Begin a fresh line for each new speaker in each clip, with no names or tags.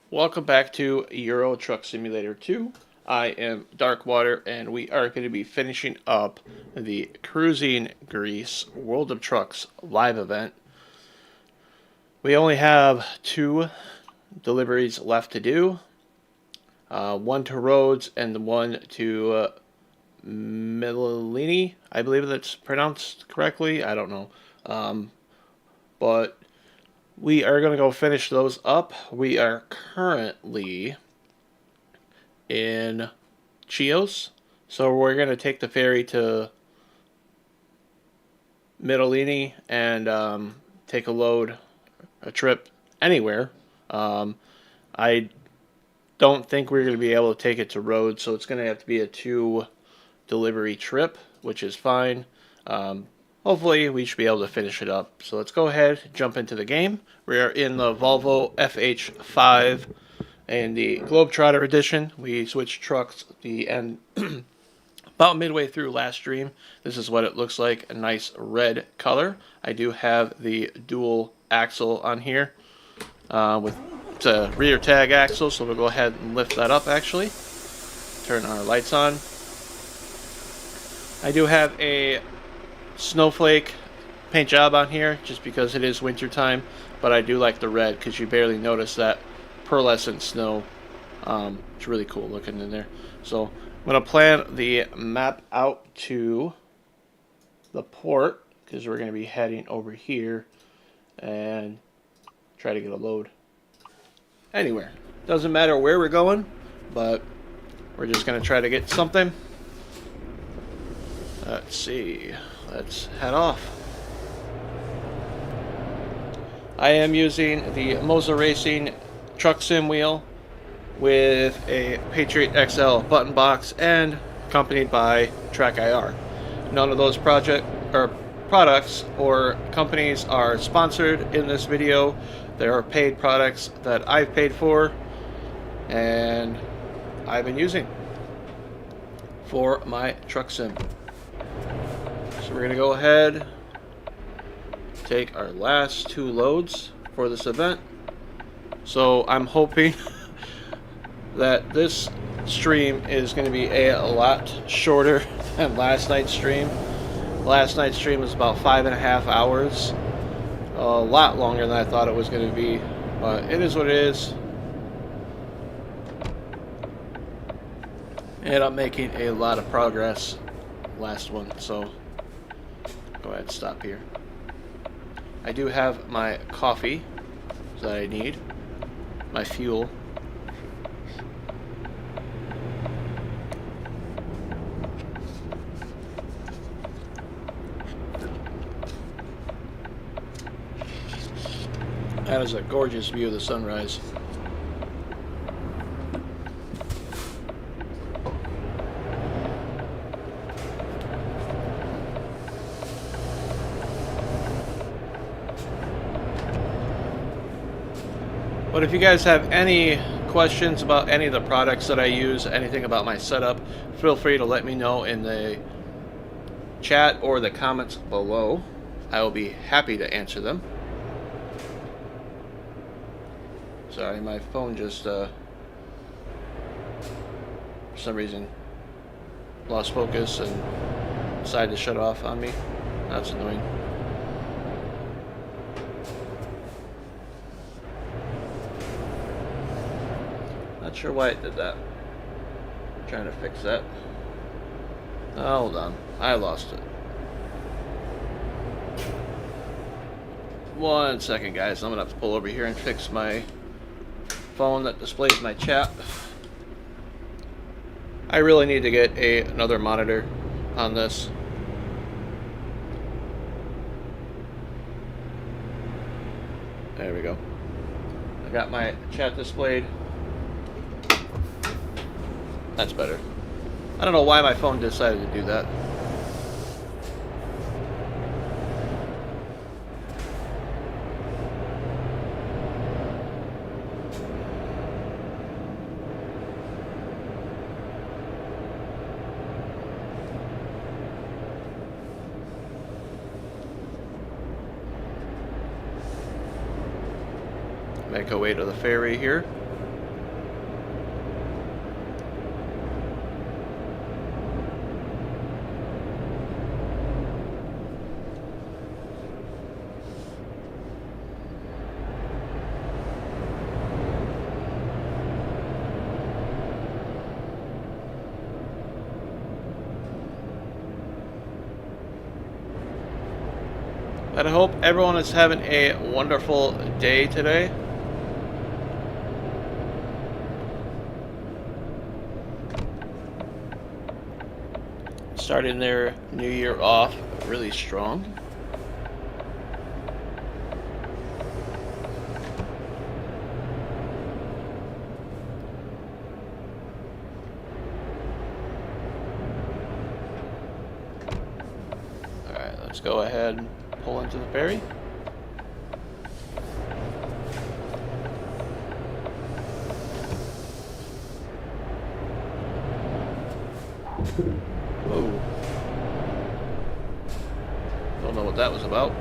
Welcome back to Euro Truck Simulator 2. I am Darkwater, and we are going to be finishing up the Cruising Greece World of Trucks live event. We only have 2 deliveries left to do. One to Rhodes and one to Mililini. I believe that's pronounced correctly. I don't know. But we are going to go finish those up. We are currently in Chios, so we're going to take the ferry to Mytilene and take a trip anywhere. I don't think we're going to be able to take it to Rhodes, so it's going to have to be a 2 delivery trip, which is fine. Hopefully we should be able to finish it up. So let's go ahead, jump into the game. We are in the Volvo FH5 and the Globetrotter edition. We switched trucks at the end about midway through last stream. This is what it looks like, a nice red color. I do have the dual axle on here with a rear tag axle, so we'll go ahead and lift that up actually. Turn our lights on. I do have a snowflake paint job on here just because it is winter time, but I do like the red because you barely notice that pearlescent snow. It's really cool looking in there. So I'm going to plan the map out to the port because we're going to be heading over here and try to get a load anywhere. Doesn't matter where we're going, but we're just going to try to get something. Let's see. Let's head off. I am using the Moza Racing truck sim wheel with a Patriot XL button box and accompanied by Track IR. None of those products or companies are sponsored in this video. There are paid products that I've paid for and I've been using for my truck sim. So we're going to go ahead, take our last 2 loads for this event. So I'm hoping that this stream is going to be a lot shorter than last night's stream. Last night's stream was about 5.5 hours. A lot longer than I thought it was going to be, but it is what it is. And I'm making a lot of progress last one, so go ahead and stop here. I do have my coffee that I need, my fuel. That is a gorgeous view of the sunrise. But if you guys have any questions about any of the products that I use, anything about my setup, feel free to let me know in the chat or the comments below. I will be happy to answer them. Sorry, my phone just, for some reason, lost focus and decided to shut off on me. That's annoying. Not sure why it did that. I'm trying to fix that. Oh, hold on. I lost it. 1 second, guys. I'm going to have to pull over here and fix my phone that displays my chat. I really need to get another monitor on this. There we go. I got my chat displayed. That's better. I don't know why my phone decided to do that. make our way to the ferry here. And I hope everyone is having a wonderful day today. Starting their new year off really strong. Alright, let's go ahead and pull into the ferry. Whoa. Don't know what that was about.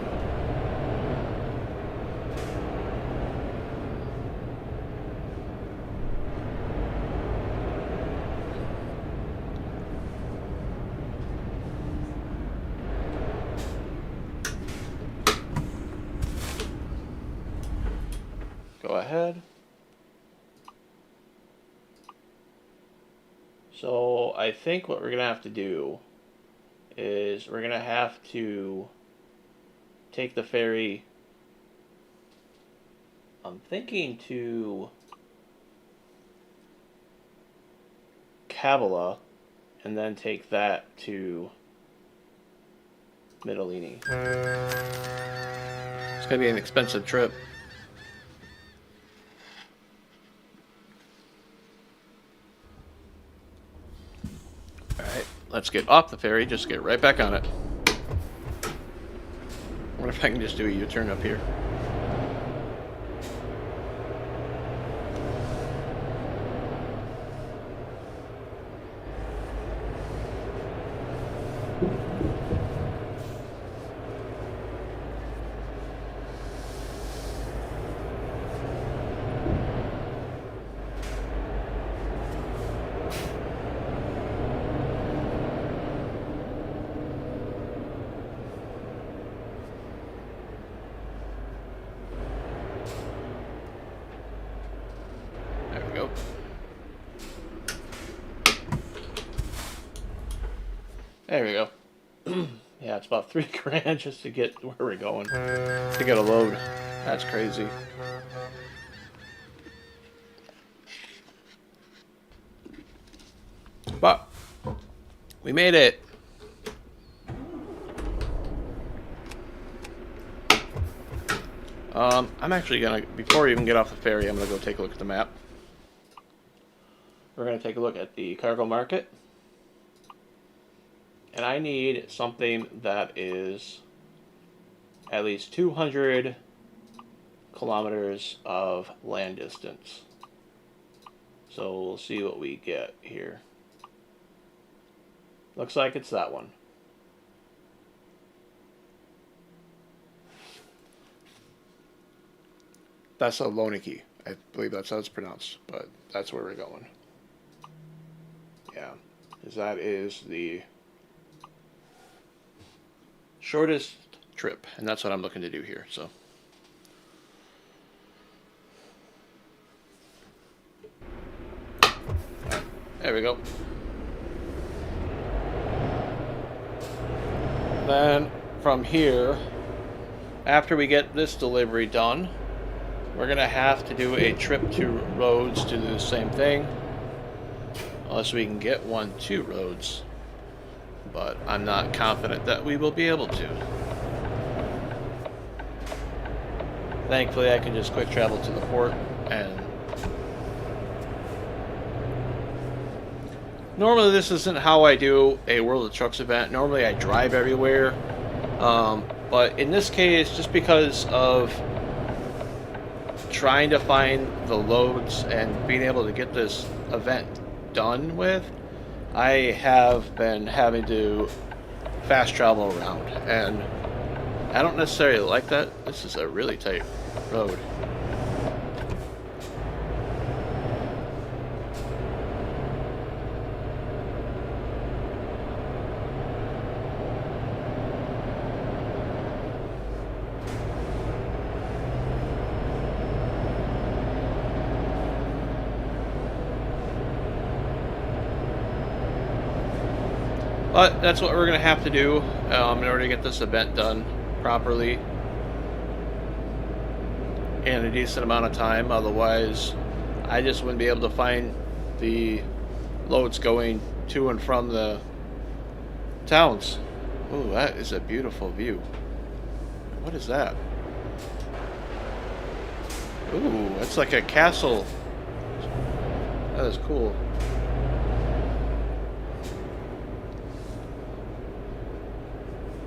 Go ahead. So I think what we're gonna have to do is we're gonna have to take the ferry, I'm thinking, to Cavilla and then take that to Middlini. It's gonna be an expensive trip. Alright, let's get off the ferry, just get right back on it. I wonder if I can just do a U-turn up here. There we go. Yeah, it's about $3 just to get where we're going. To get a load. That's crazy. But we made it. I'm actually gonna, before we even get off the ferry, I'm gonna go take a look at the map. We're gonna take a look at the cargo market. And I need something that is at least 200 kilometers of land distance. So we'll see what we get here. Looks like it's that one. That's a Loniki. I believe that's how it's pronounced, but that's where we're going. Yeah, because that is the shortest trip, and that's what I'm looking to do here. So right, there we go. Then from here, after we get this delivery done, we're gonna have to do a trip to Rhodes to do the same thing, unless we can get one to Rhodes. But I'm not confident that we will be able to. Thankfully, I can just quick travel to the port, and normally this isn't how I do a World of Trucks event. Normally I drive everywhere, but in this case, just because of trying to find the loads and being able to get this event done with, I have been having to fast travel around, and I don't necessarily like that. This is a really tight road. But that's what we're going to have to do in order to get this event done properly in a decent amount of time. Otherwise, I just wouldn't be able to find the loads going to and from the towns. Ooh, that is a beautiful view. What is that? Ooh, it's like a castle. That is cool.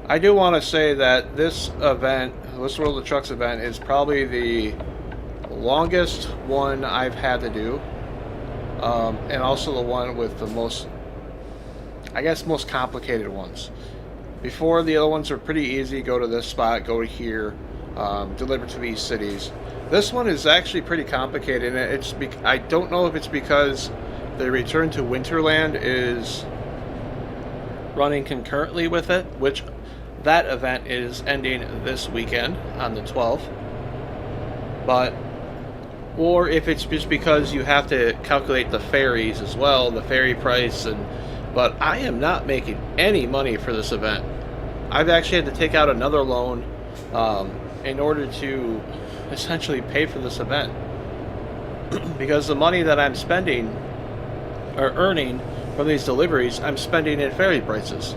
I do want to say that this event, this World of Trucks event, is probably the longest one I've had to do. And also the one with the most, I guess, most complicated ones. Before, the other ones were pretty easy. Go to this spot, go to here, deliver to these cities. This one is actually pretty complicated, and I don't know if it's because the return to Winterland is running concurrently with it, which that event is ending this weekend on the 12th. But or if it's just because you have to calculate the ferries as well, the ferry price, but I am not making any money for this event. I've actually had to take out another loan in order to essentially pay for this event because the money that I'm spending or earning from these deliveries, I'm spending in ferry prices.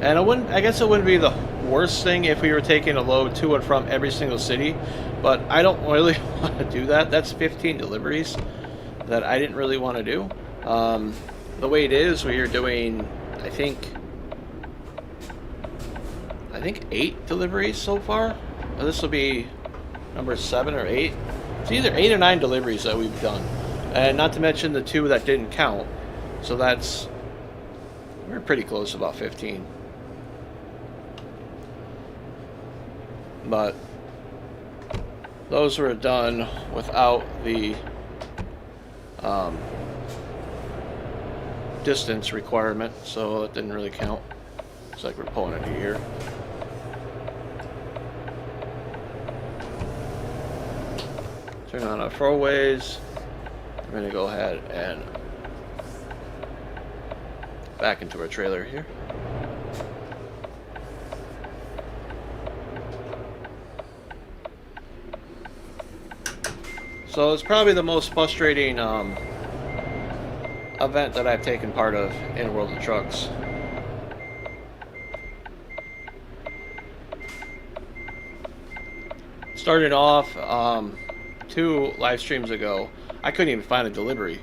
And I guess it wouldn't be the worst thing if we were taking a load to and from every single city, but I don't really want to do that. That's 15 deliveries that I didn't really want to do. The way it is, we are doing, I think 8 deliveries so far. This will be number 7 or 8. It's either 8 or 9 deliveries that we've done, and not to mention the 2 that didn't count. So we're pretty close to about 15. But those were done without the distance requirement, so it didn't really count. It's like we're pulling it here. Turn on our four-ways. I'm going to go ahead and back into our trailer here. So it's probably the most frustrating event that I've taken part of in World of Trucks. Started off 2 live streams ago, I couldn't even find a delivery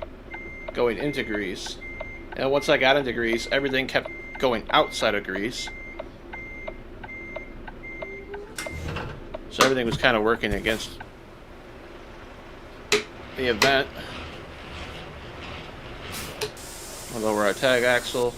going into Greece. And once I got into Greece, everything kept going outside of Greece. So everything was kind of working against the event. We'll lower our tag axle.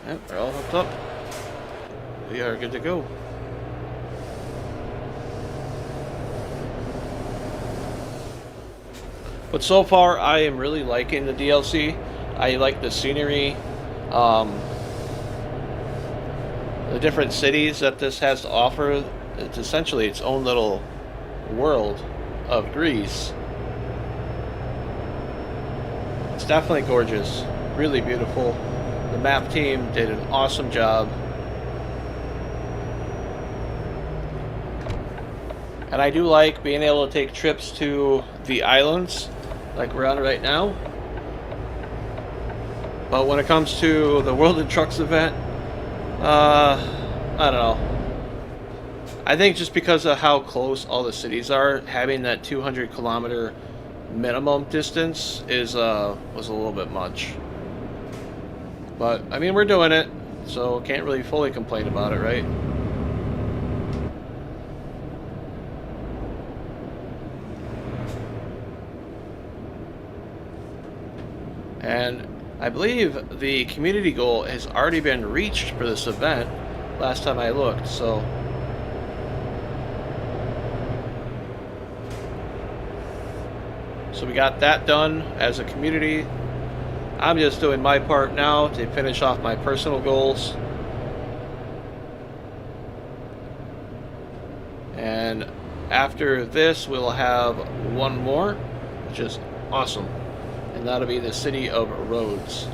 Yep, we're all hooked up. We are good to go. But so far, I am really liking the DLC. I like the scenery, the different cities that this has to offer. It's essentially its own little world of Greece. It's definitely gorgeous, really beautiful. The map team did an awesome job. And I do like being able to take trips to the islands, like we're on right now. But when it comes to the World of Trucks event, I don't know. I think just because of how close all the cities are, having that 200 kilometer minimum distance was a little bit much. But I mean, we're doing it, so can't really fully complain about it, right? And I believe the community goal has already been reached for this event last time I looked, so we got that done as a community. I'm just doing my part now to finish off my personal goals. And after this, we'll have one more, which is awesome. And that'll be the City of Rhodes.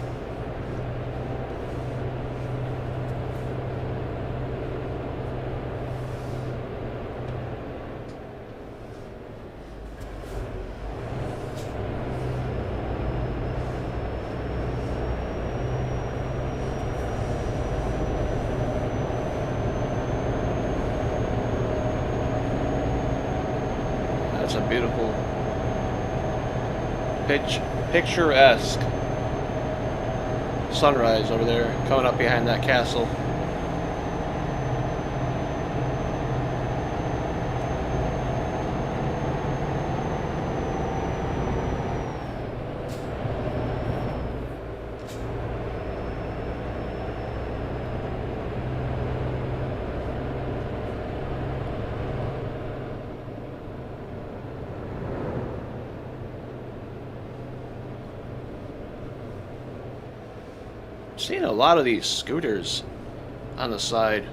That's a beautiful, picturesque sunrise over there coming up behind that castle. Seeing a lot of these scooters on the side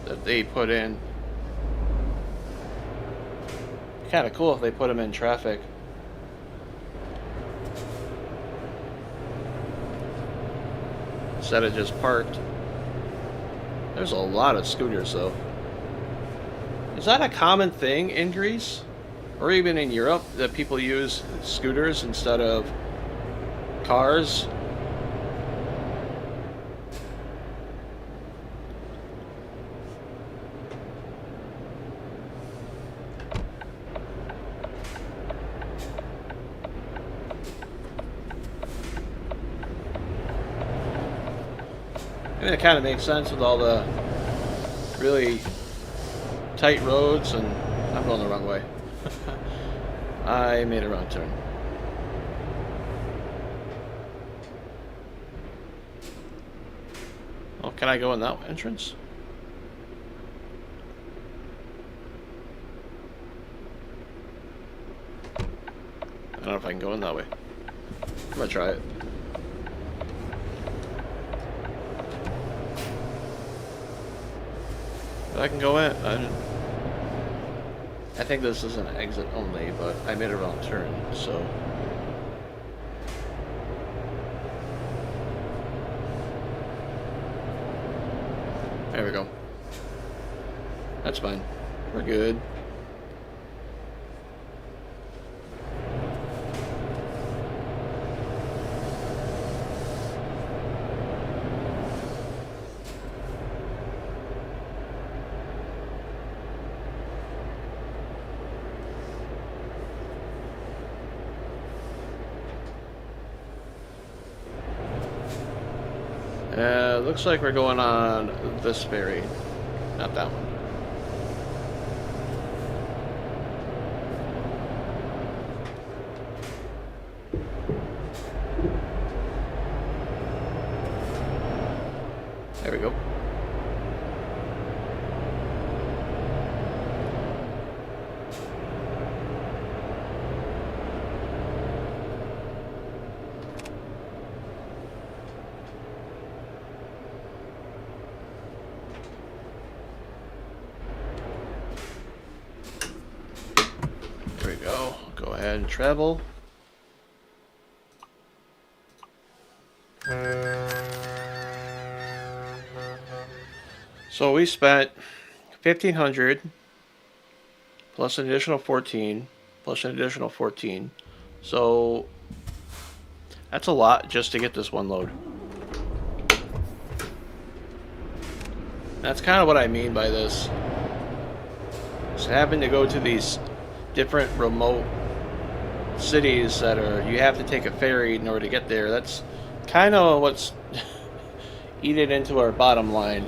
that they put in. Kind of cool if they put them in traffic. Instead of just parked. There's a lot of scooters though. Is that a common thing in Greece? Or even in Europe that people use scooters instead of cars? I mean, it kind of makes sense with all the really tight roads, and I'm going the wrong way. I made a wrong turn. Oh, can I go in that entrance? I don't know if I can go in that way. I'm gonna try it. I can go in. I think this is an exit only, but I made a wrong turn, so. There we go. That's fine. We're good. Looks like we're going on this ferry, not that one. There we go. Go ahead and travel. So we spent 1,500 plus an additional 14 plus an additional 14. So that's a lot just to get this one load. That's kind of what I mean by this. So having to go to these different remote cities that are, you have to take a ferry in order to get there. That's kind of what's eating into our bottom line.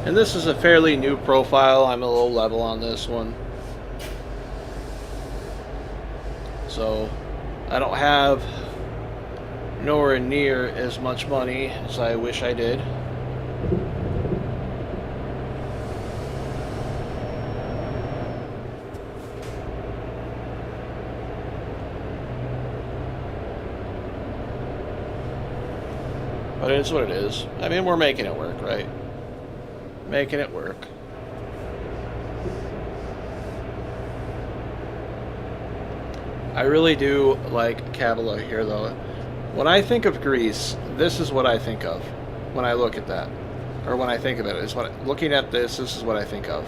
And this is a fairly new profile. I'm a low level on this one. So I don't have nowhere near as much money as I wish I did. But it is what it is. I mean, we're making it work, right? Making it work. I really do like Kabbalah here, though. When I think of Greece, this is what I think of when I look at that. Or when I think of it. Looking at this is what I think of.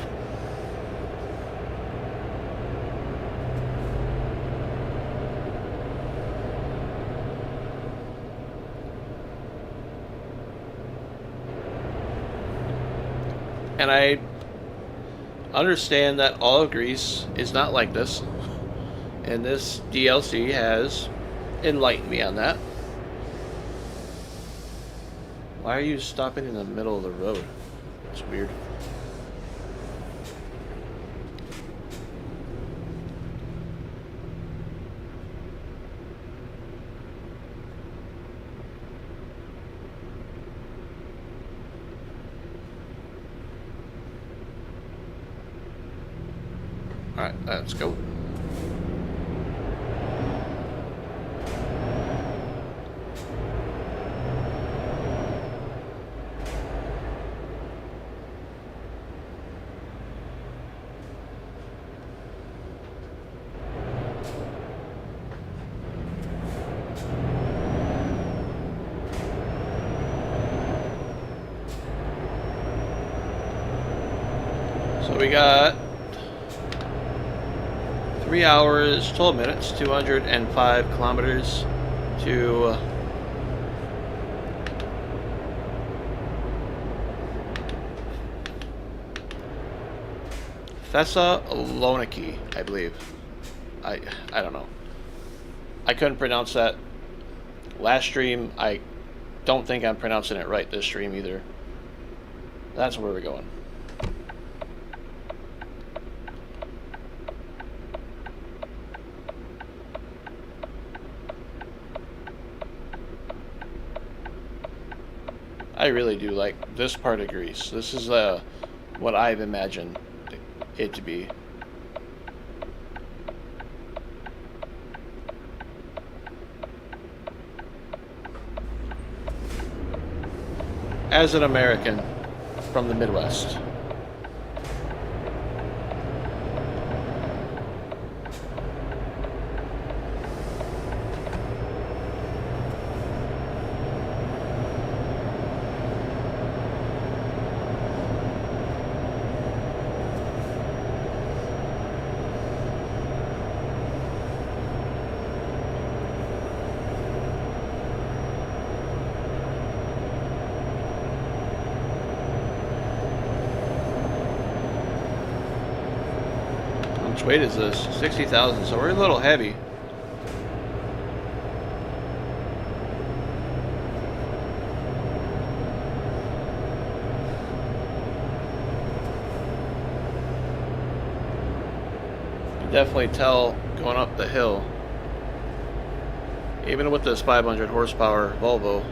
And I understand that all of Greece is not like this. And this DLC has enlightened me on that. Why are you stopping in the middle of the road? It's weird. Alright, let's go. So we got 3 hours, 12 minutes, 205 kilometers to Thessaloniki, I believe. I don't know. I couldn't pronounce that last stream. I don't think I'm pronouncing it right this stream either. That's where we're going. I really do like this part of Greece. This is what I've imagined it to be. As an American from the Midwest. How much weight is this? 60,000, so we're a little heavy. You can definitely tell going up the hill. Even with this 500 horsepower Volvo.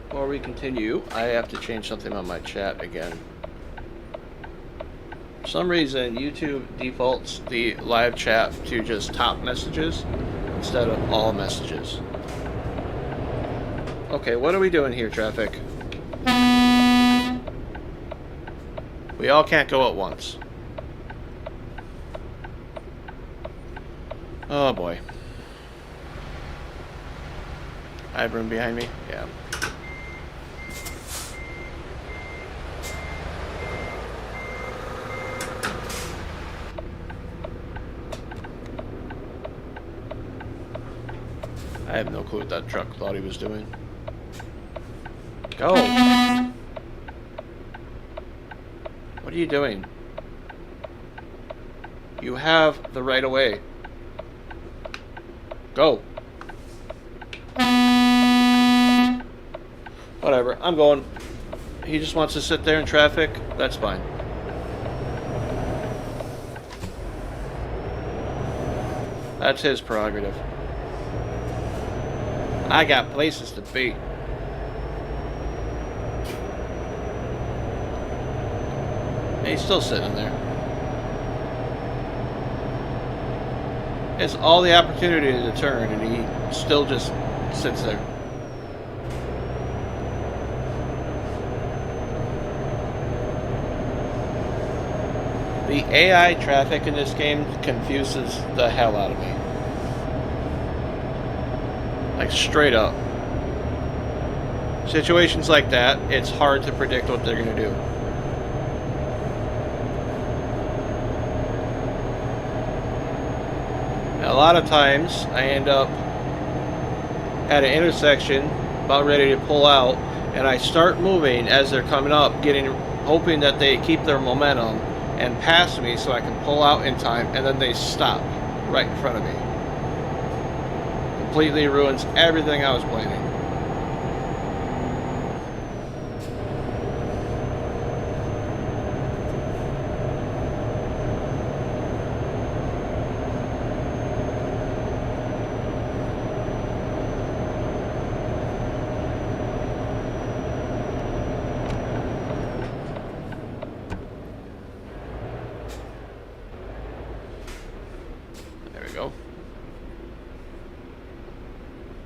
Before we continue, I have to change something on my chat again. For some reason, YouTube defaults the live chat to just top messages instead of all messages. Okay, what are we doing here, traffic? We all can't go at once. Oh boy. I have room behind me? Yeah. I have no clue what that truck thought he was doing. Go! What are you doing? You have the right of way. Go! Whatever, I'm going. He just wants to sit there in traffic. That's fine. That's his prerogative. I got places to be. He's still sitting there. He has all the opportunity to turn, and he still just sits there. The AI traffic in this game confuses the hell out of me. Like, straight up. Situations like that, it's hard to predict what they're going to do. A lot of times, I end up at an intersection, about ready to pull out, and I start moving as they're coming up, hoping that they keep their momentum and pass me so I can pull out in time, and then they stop right in front of me. Completely ruins everything I was planning.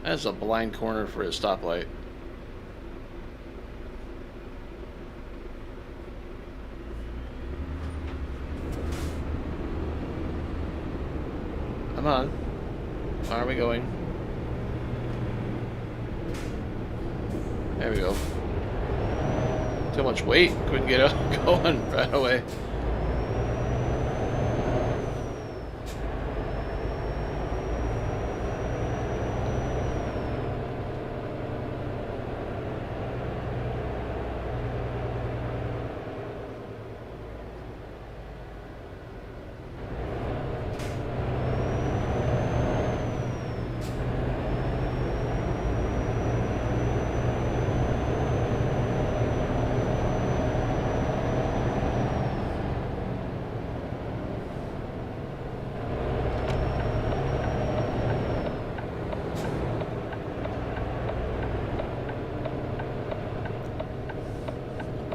That's a blind corner for a stoplight. Come on. Where are we going? There we go. Too much weight. Couldn't get up going right away.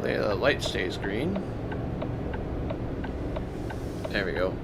The light stays green. There we go.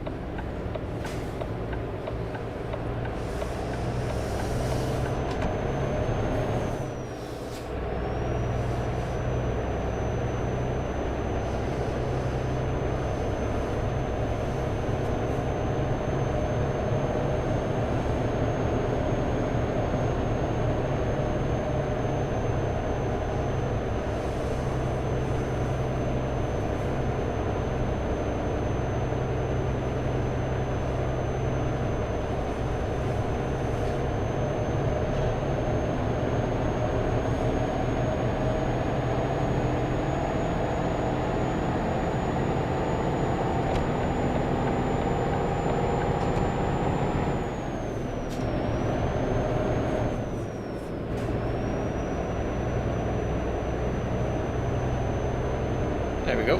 There we go.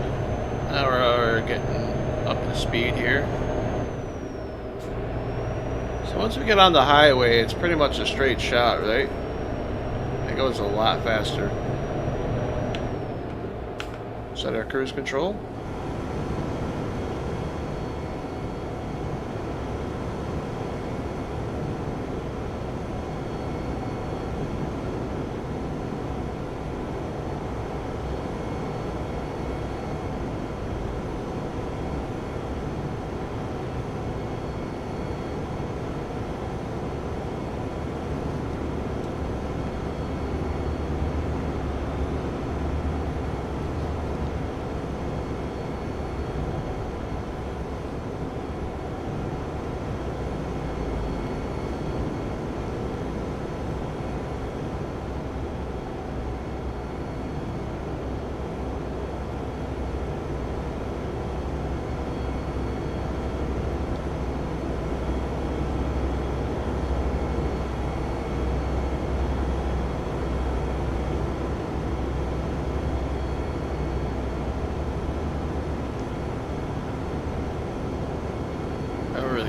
Now we're getting up to speed here. So once we get on the highway, it's pretty much a straight shot, right? It goes a lot faster. Set our cruise control.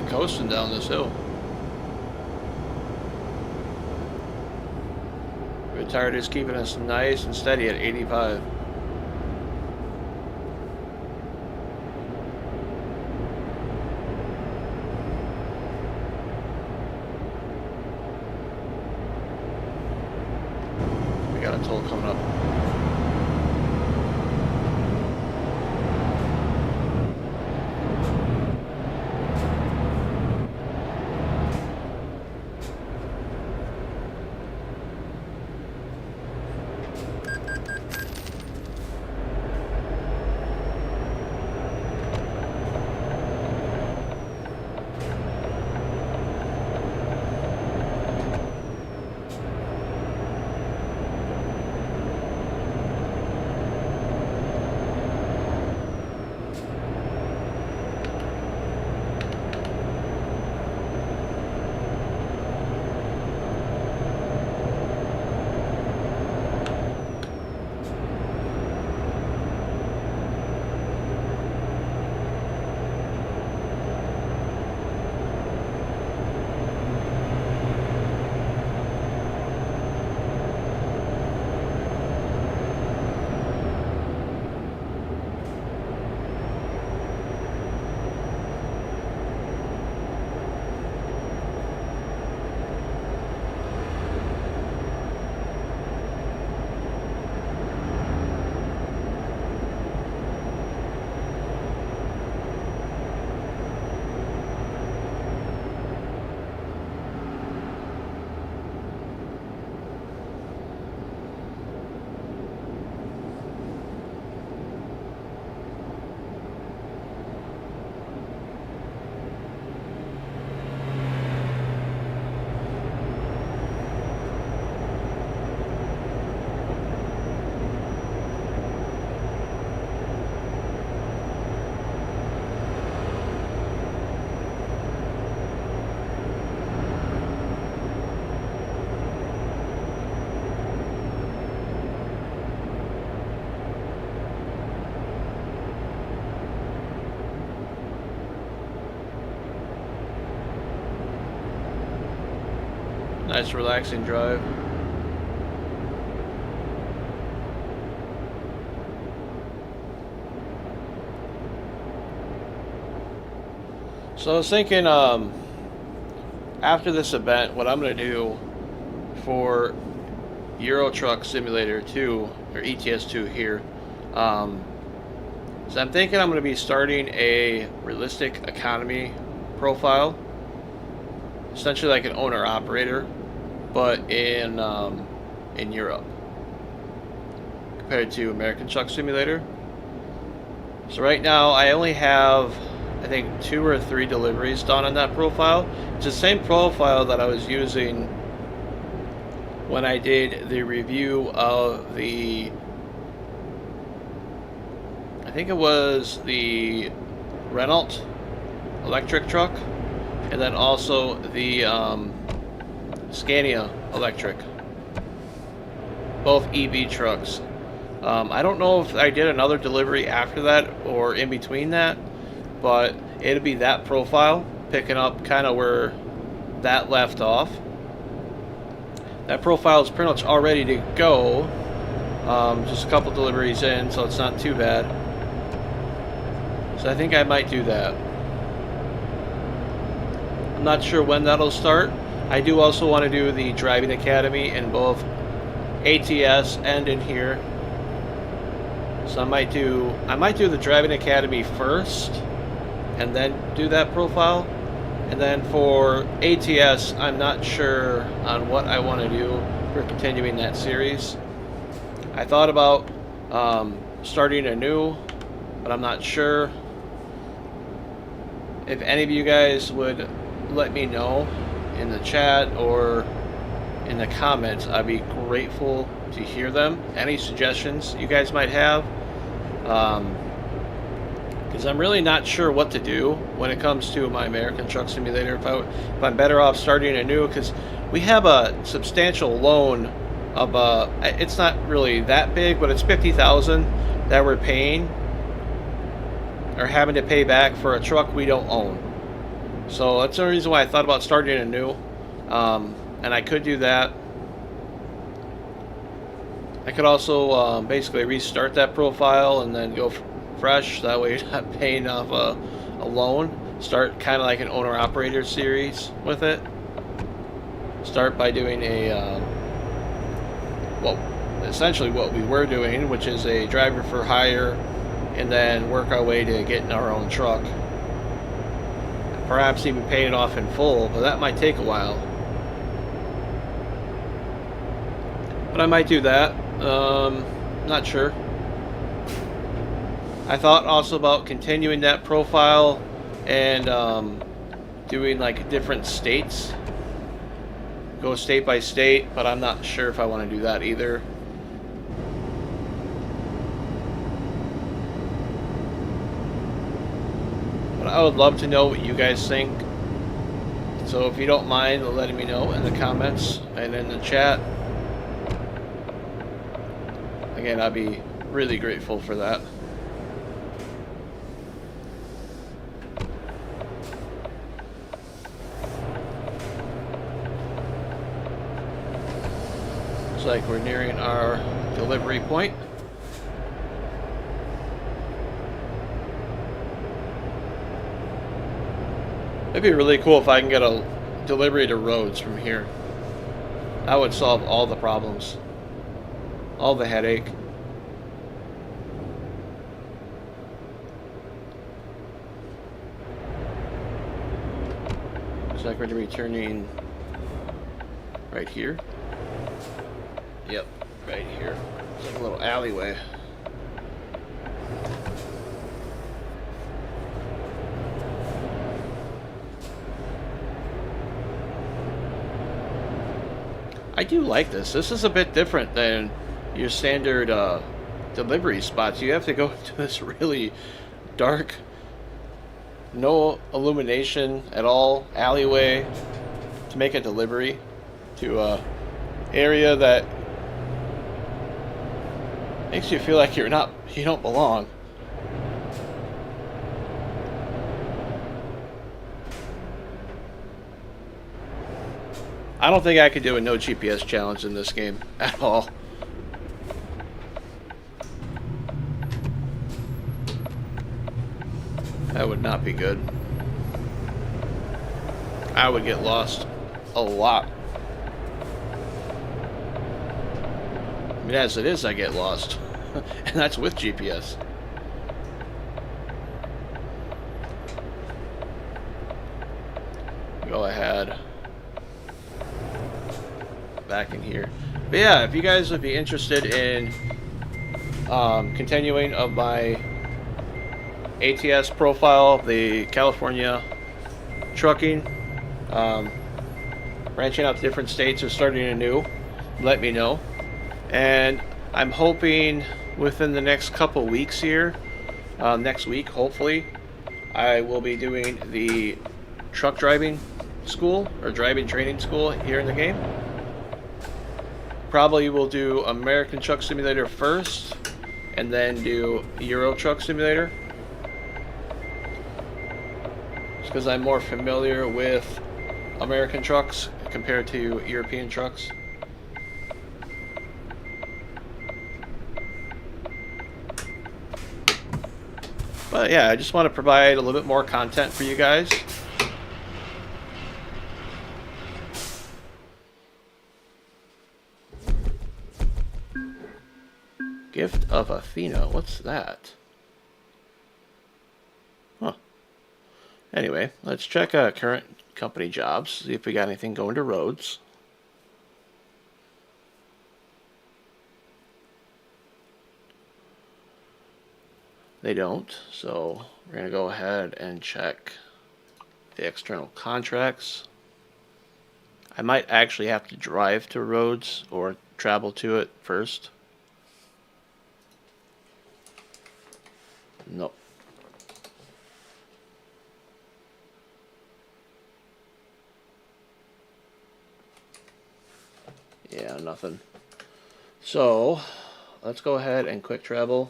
coasting down this hill. Retard is keeping us nice and steady at 85. We got a toll coming up. Nice relaxing drive. So I was thinking, after this event, what I'm going to do for Euro Truck Simulator 2, or ETS 2 here, so I'm thinking I'm going to be starting a realistic economy profile, essentially like an owner-operator, but in Europe, compared to American Truck Simulator. So right now I only have, I think, 2 or 3 deliveries done on that profile. It's the same profile that I was using when I did the review of the, I think it was the Renault electric truck, and then also the Scania electric, both EV trucks. I don't know if I did another delivery after that or in between that, but it'll be that profile, picking up kind of where that left off. That profile is pretty much all ready to go. Just a couple deliveries in, so it's not too bad. So I think I might do that. I'm not sure when that'll start. I do also want to do the driving academy in both ATS and in here. So I might do the driving academy first and then do that profile. And then for ATS, I'm not sure on what I want to do for continuing that series. I thought about starting anew, but I'm not sure. If any of you guys would let me know in the chat or in the comments, I'd be grateful to hear them. Any suggestions you guys might have, because I'm really not sure what to do when it comes to my American Truck Simulator. If I'm better off starting anew, because we have a substantial loan of it's not really that big, but it's $50,000 that we're paying or having to pay back for a truck we don't own. So that's the reason why I thought about starting anew. And I could do that. I could also basically restart that profile and then go fresh. That way you're not paying off a loan. Start kind of like an owner-operator series with it. Start by doing a, well, essentially what we were doing, which is a driver for hire, and then work our way to getting our own truck. Perhaps even pay it off in full, but that might take a while. But I might do that. Not sure. I thought also about continuing that profile and doing like different states. Go state by state, but I'm not sure if I want to do that either. But I would love to know what you guys think. So if you don't mind letting me know in the comments and in the chat. Again, I'd be really grateful for that. Looks like we're nearing our delivery point. It'd be really cool if I can get a delivery to Rhodes from here. That would solve all the problems. All the headache. Looks like we're going to be turning right here. Yep, right here. It's like a little alleyway. I do like this. This is a bit different than your standard delivery spots. You have to go into this really dark, no illumination at all alleyway to make a delivery to a area that makes you feel like you don't belong. I don't think I could do a no GPS challenge in this game at all. That would not be good. I would get lost a lot. I mean, as it is, I get lost. And that's with GPS. Go ahead. Back in here. But yeah, if you guys would be interested in continuing of my ATS profile, the California trucking, branching out to different states or starting anew, let me know. And I'm hoping within the next couple weeks here, next week hopefully, I will be doing the truck driving school or driving training school here in the game. Probably will do American Truck Simulator first, and then do Euro Truck Simulator. Just because I'm more familiar with American trucks compared to European trucks. But yeah, I just want to provide a little bit more content for you guys. Gift of Athena. What's that? Huh. Anyway, let's check current company jobs. See if we got anything going to Rhodes. They don't. So we're going to go ahead and check the external contracts. I might actually have to drive to Rhodes or travel to it first. Nope. Yeah, nothing. So, let's go ahead and quick travel.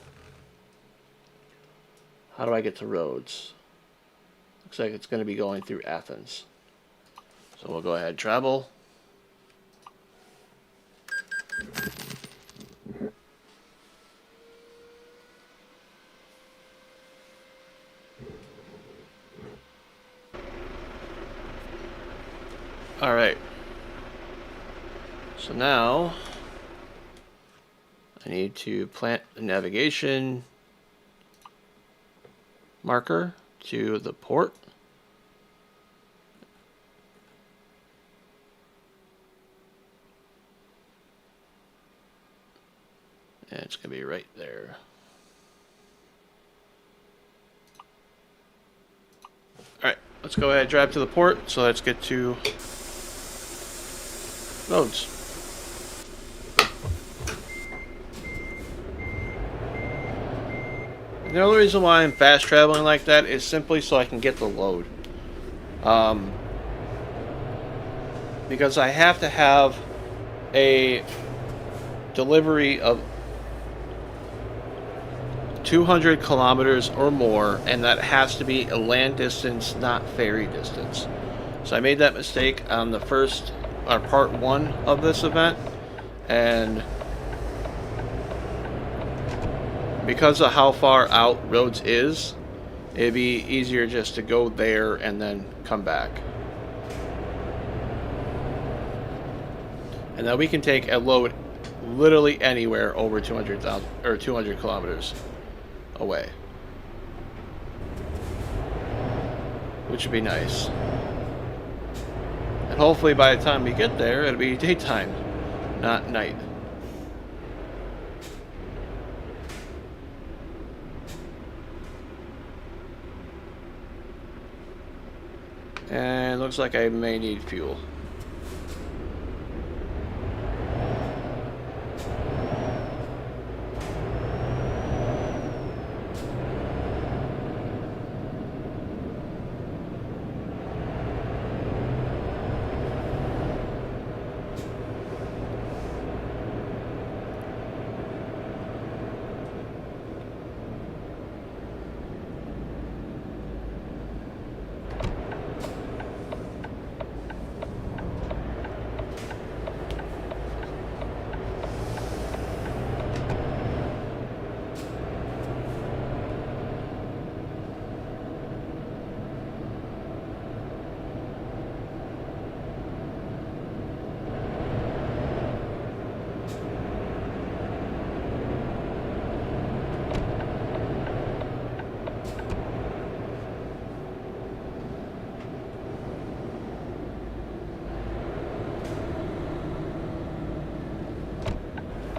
How do I get to Rhodes? Looks like it's going to be going through Athens. So we'll go ahead and travel. Alright. So now I need to plant the navigation marker to the port. And it's going to be right there. Alright, let's go ahead and drive to the port. So let's get to loads. The only reason why I'm fast traveling like that is simply so I can get the load. Because I have to have a delivery of 200 kilometers or more, and that has to be a land distance, not ferry distance. So I made that mistake on the first, or part one of this event, and because of how far out Rhodes is, it'd be easier just to go there and then come back. And then we can take a load literally anywhere over 200,000 or 200 kilometers away, which would be nice. And hopefully by the time we get there, it'll be daytime, not night. And it looks like I may need fuel.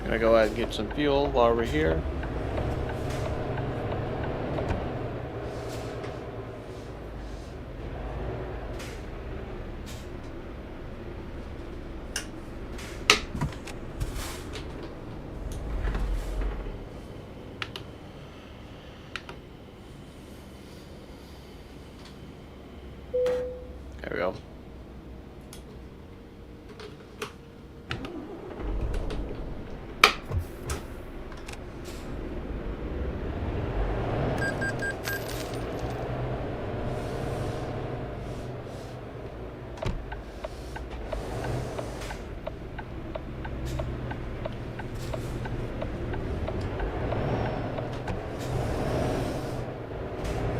Gonna go ahead and get some fuel while we're here. There we go.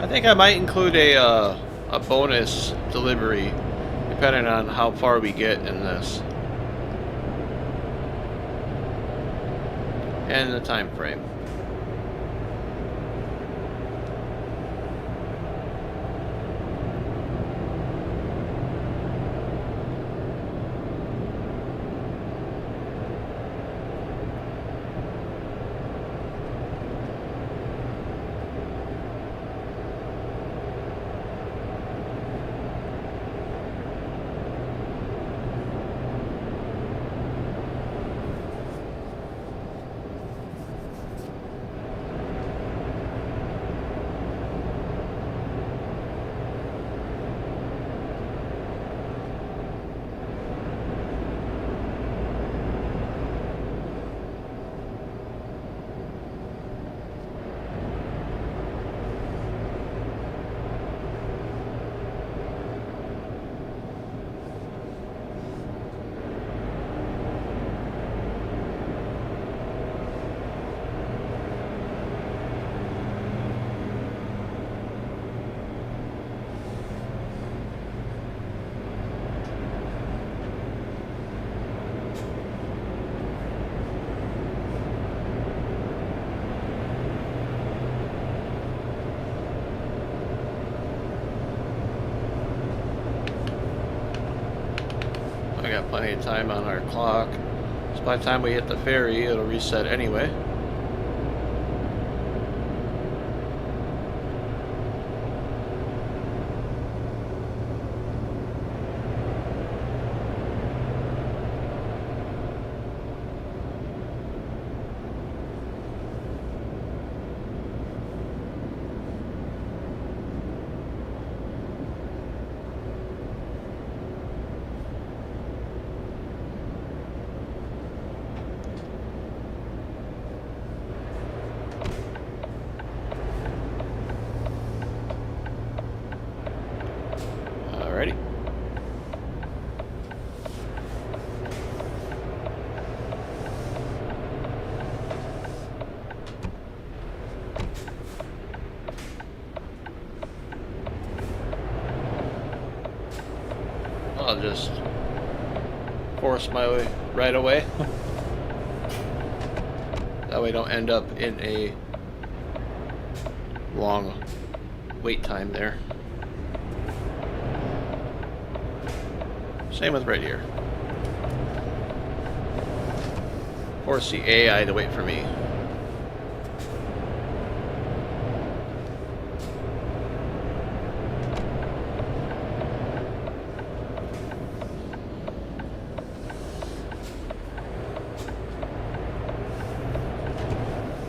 I think I might include a bonus delivery depending on how far we get in this and the time frame. got plenty of time on our clock. So by the time we hit the ferry, it'll reset anyway. Alrighty. I'll just force my way right away. That way I don't end up in a long wait time there. Same with right here. Force the AI to wait for me.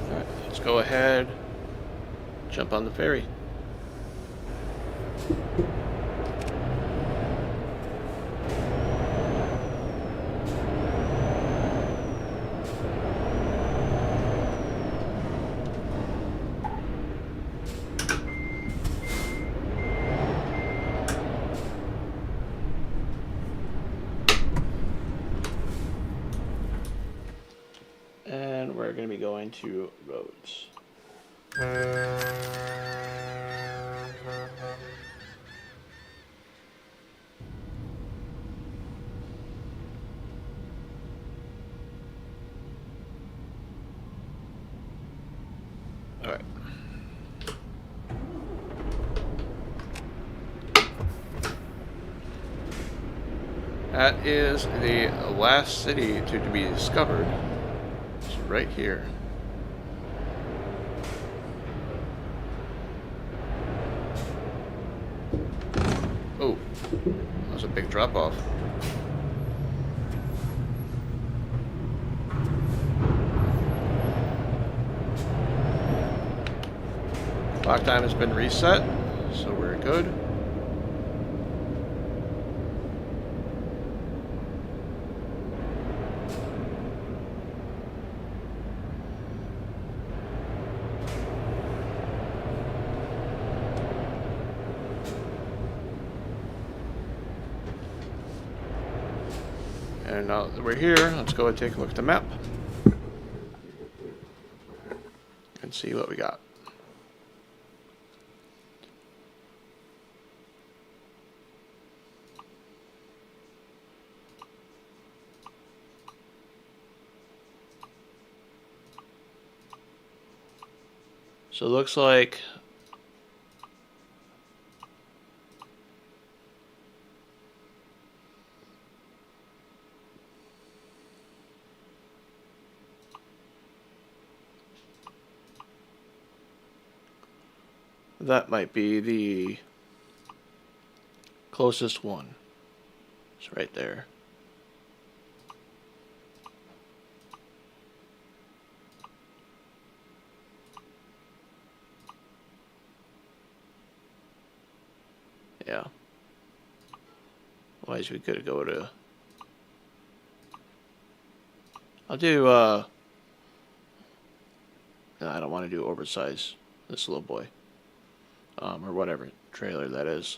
Alright, let's go ahead, jump on the ferry. And we're going to be going to roads. All right. That is the last city to be discovered. It's right here. Oh, that was a big drop off. Clock time has been reset, so we're good. And now that we're here, let's go and take a look at the map and see what we got. So it looks like that might be the closest one. It's right there. Yeah. Otherwise we could go to... I'll do, no, I don't want to do oversize this little boy. Or whatever trailer that is.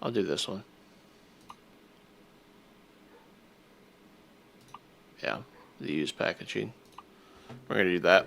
I'll do this one. Yeah, the used packaging. We're going to do that.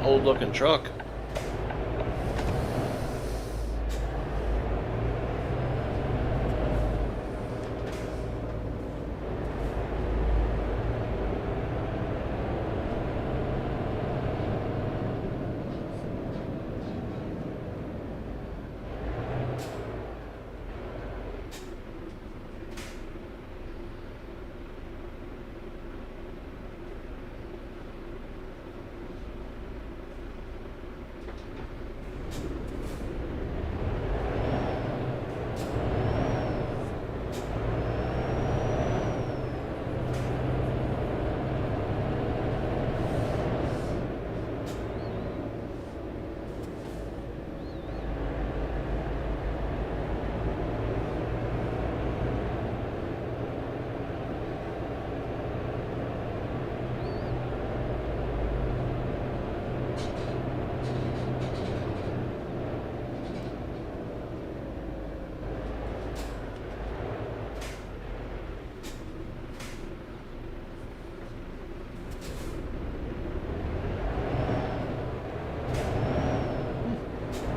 old looking truck.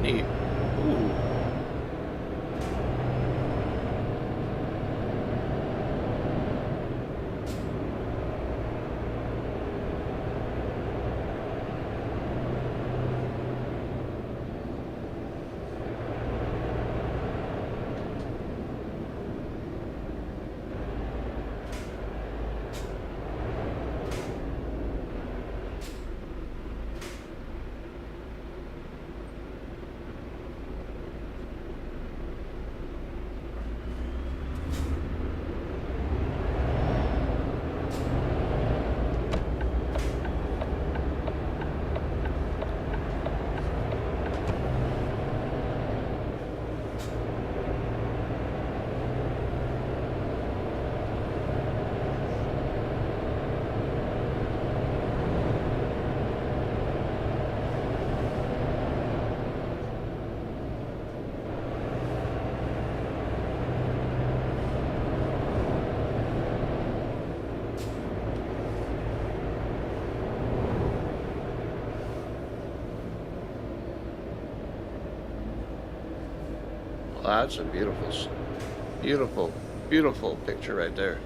Neat. Ooh. Well, that's a beautiful, beautiful picture right there.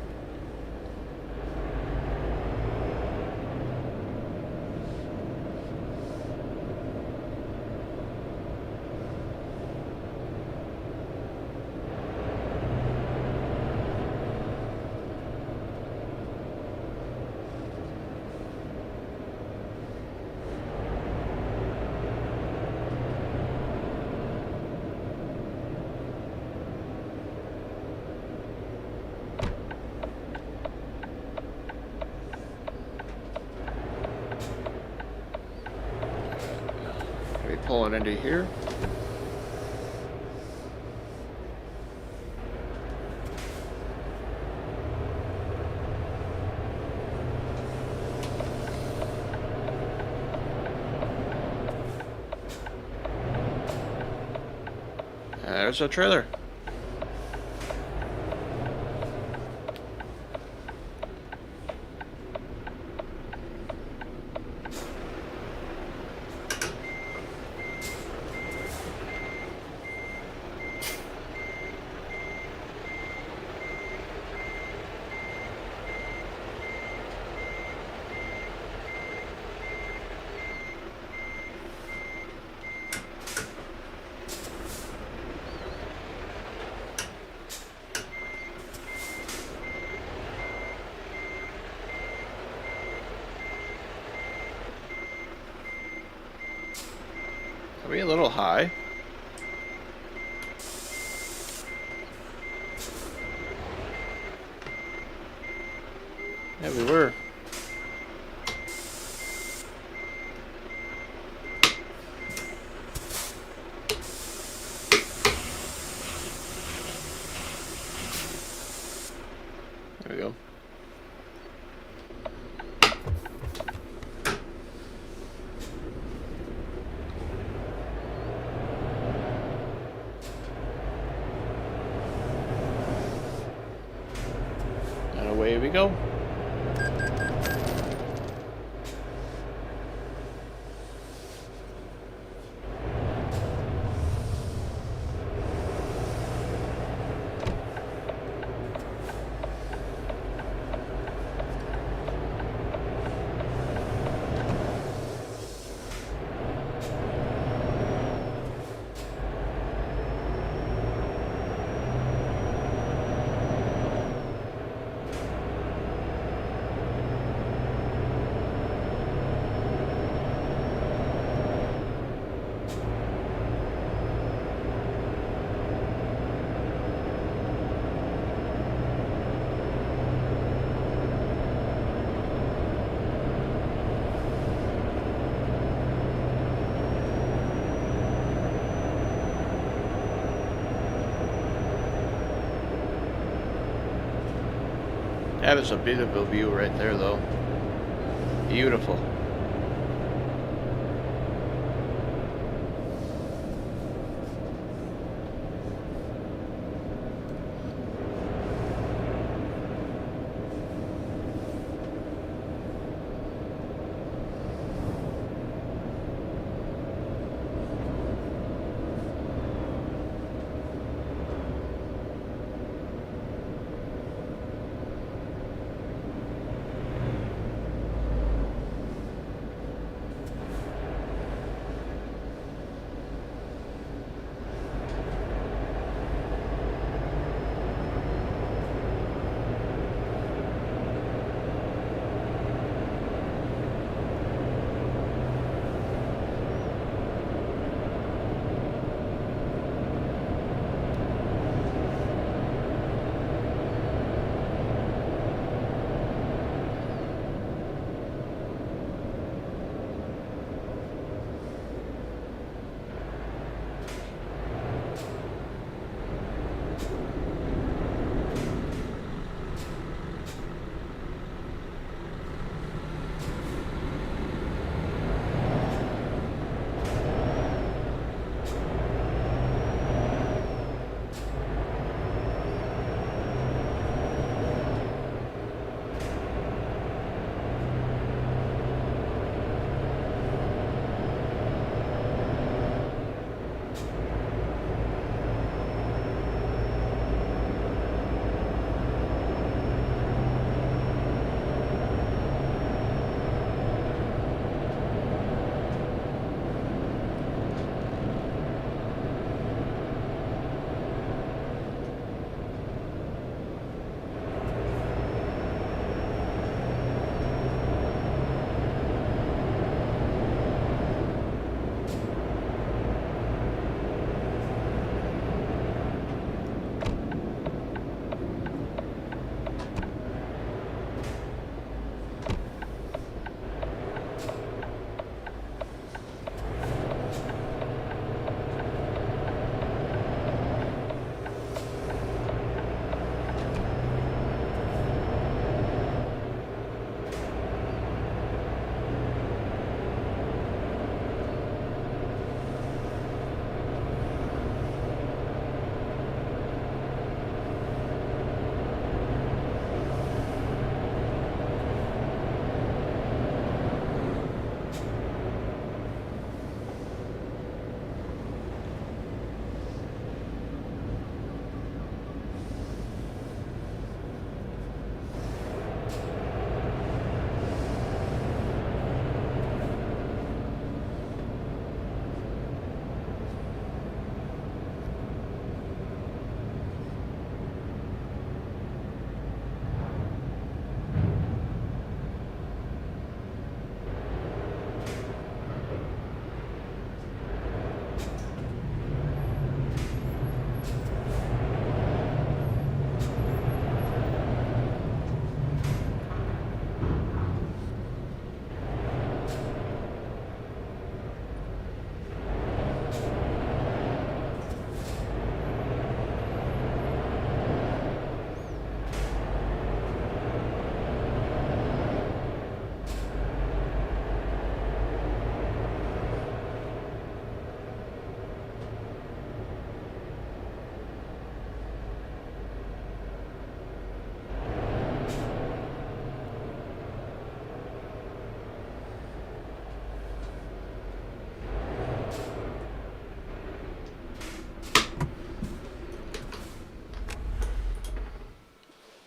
We pull it into here. There's a trailer. Are we a little high? Yeah, we were. There we go. And away we go. That is a beautiful view right there, though. Beautiful.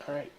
All right.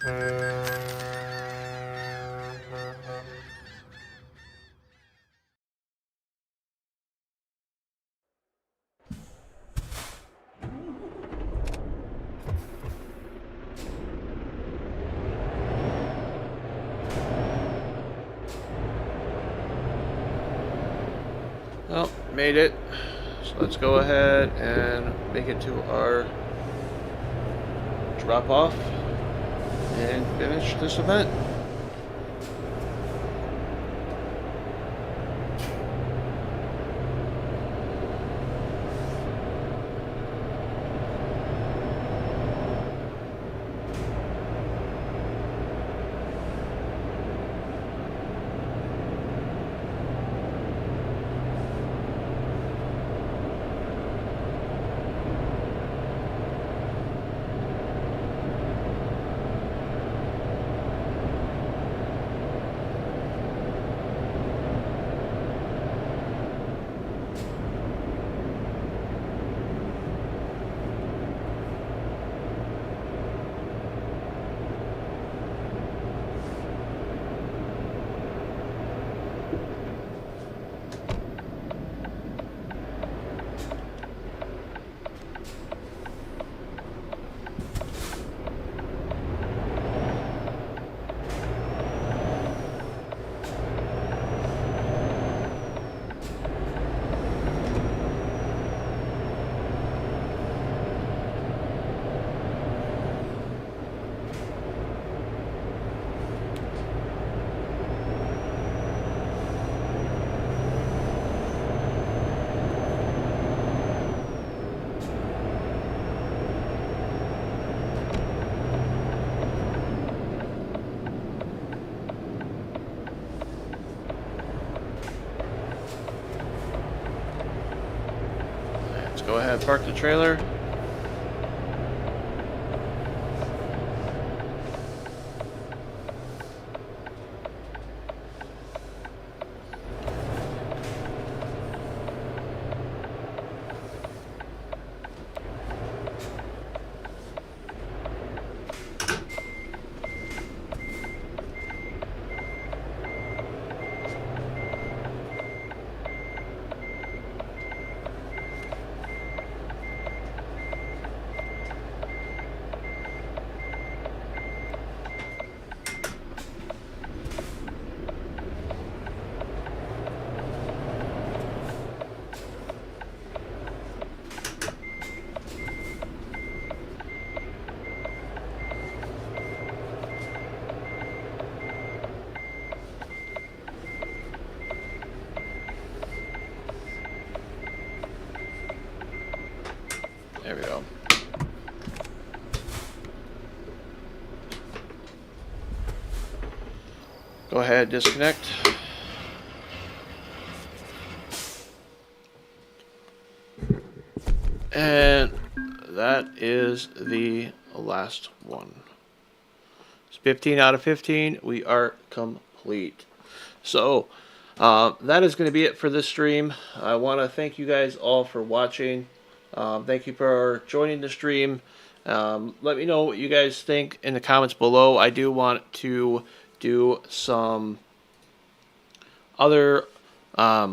Well, made it. So let's go ahead and make it to our drop off and finish this event. Let's go ahead and park the trailer. There we go. Go ahead, disconnect. And that is the last one. It's 15 out of 15. We are complete. So that is going to be it for this stream. I want to thank you guys all for watching. Thank you for joining the stream. Let me know what you guys think in the comments below. I do want to do some other I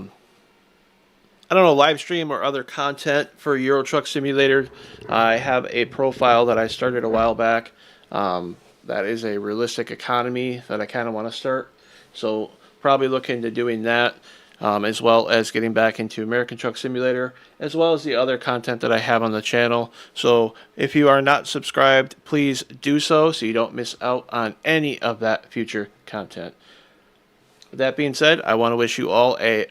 don't know, live stream or other content for Euro Truck Simulator. I have a profile that I started a while back. That is a realistic economy that I kind of want to start. So probably look into doing that, as well as getting back into American Truck Simulator, as well as the other content that I have on the channel. So if you are not subscribed, please do so you don't miss out on any of that future content. With that being said, I want to wish you all a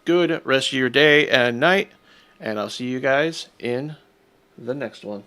good rest of your day and night, and I'll see you guys in the next one.